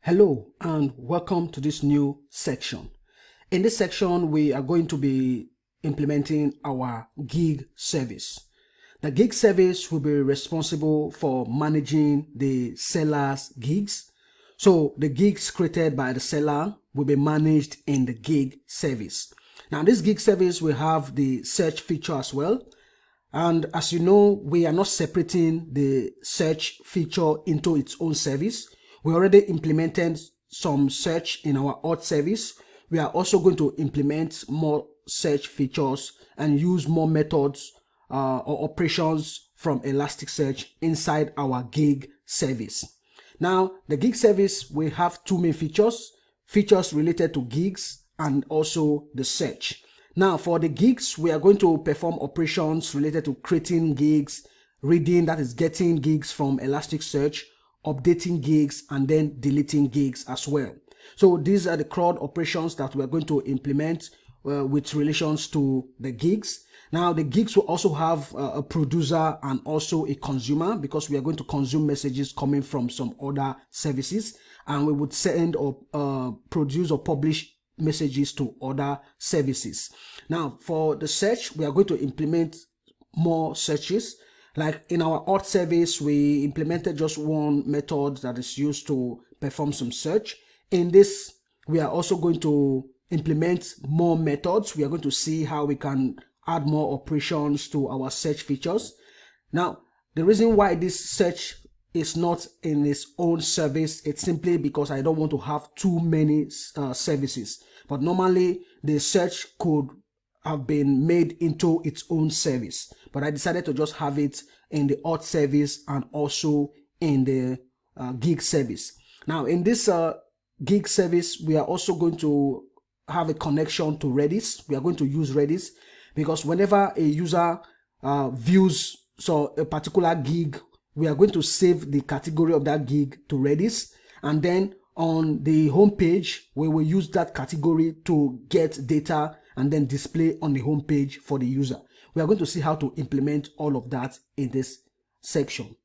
Hello and welcome to this new section. In this section, we are going to be implementing our gig service. The gig service will be responsible for managing the seller's gigs. So the gigs created by the seller will be managed in the gig service. Now this gig service will have the search feature as well. And as you know, we are not separating the search feature into its own service. We already implemented some search in our auth service. We are also going to implement more search features and use more methods or operations from Elasticsearch inside our gig service. Now, the gig service will have two main features related to gigs and also the search. Now, for the gigs, we are going to perform operations related to creating gigs, reading, that is getting gigs from Elasticsearch, updating gigs, and then deleting gigs as well. So these are the CRUD operations that we are going to implement with relations to the gigs. Now, the gigs will also have a producer and also a consumer, because we are going to consume messages coming from some other services, and we would send or produce or publish messages to other services. Now, for the search, we are going to implement more searches. Like in our auth service, we implemented just one method that is used to perform some search. In this, we are also going to implement more methods. We are going to see how we can add more operations to our search features. Now, the reason why this search is not in its own service, it's simply because I don't want to have too many services. But normally the search could have been made into its own service, but I decided to just have it in the auth service and also in the gig service. Now, in this gig service, we are also going to have a connection to Redis. We are going to use Redis because whenever a user views a particular gig, we are going to save the category of that gig to Redis, and then on the home page, we will use that category to get data and then display on the home page for the user. We are going to see how to implement all of that in this section.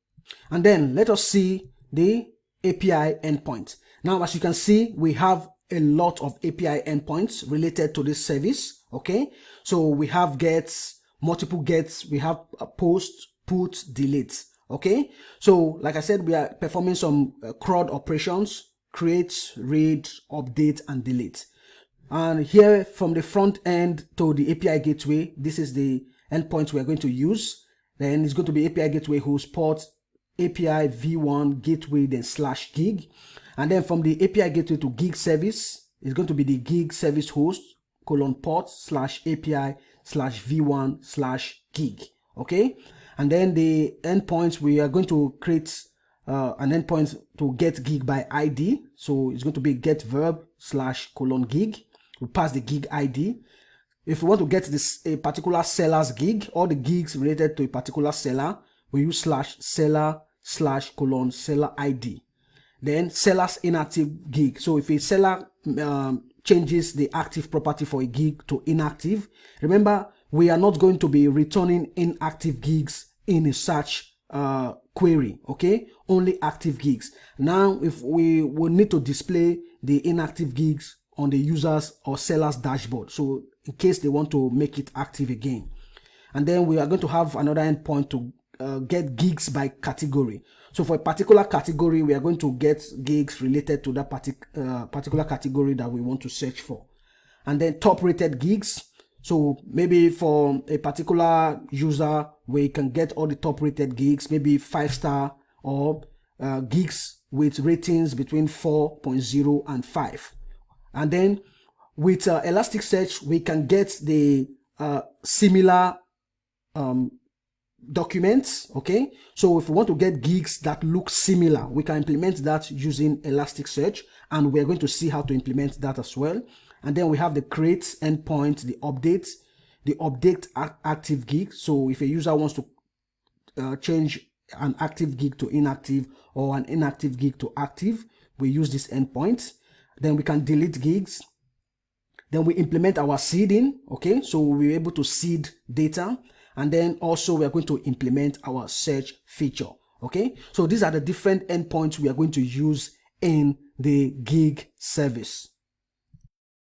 And then let us see the API endpoint. Now, as you can see, we have a lot of API endpoints related to this service. Okay, so we have gets, multiple gets, we have a post, put, delete. Okay, so like I said, we are performing some CRUD operations: create, read, update, and delete. And here from the front end to the API gateway, this is the endpoint we are going to use. Then it's going to be API gateway host port, API v1 gateway, then /gig. And then from the API gateway to gig service, it's going to be the gig service host :port /API /v1 /gig. Okay. And then the endpoints, we are going to create an endpoint to get gig by ID. So it's going to be get verb /gig. We pass the gig ID. If we want to get a particular seller's gig, all the gigs related to a particular seller, we use /seller /seller ID. Then seller's inactive gig. So if a seller changes the active property for a gig to inactive, remember, we are not going to be returning inactive gigs in a search query. Okay, only active gigs. Now, if we will need to display the inactive gigs on the user's or seller's dashboard, so in case they want to make it active again. And then we are going to have another endpoint to get gigs by category. So for a particular category, we are going to get gigs related to that particular category that we want to search for. And then top rated gigs. So maybe for a particular user, we can get all the top rated gigs, maybe 5-star or gigs with ratings between 4.0 and 5. And then with Elasticsearch, we can get the similar documents. Okay, so if we want to get gigs that look similar, we can implement that using Elasticsearch, and we're going to see how to implement that as well. And then we have the create endpoint, the update active gig. So if a user wants to change an active gig to inactive or an inactive gig to active, we use this endpoint. Then we can delete gigs. Then we implement our seeding. Okay, so we'll be able to seed data. And then also we are going to implement our search feature. Okay, so these are the different endpoints we are going to use in the gig service.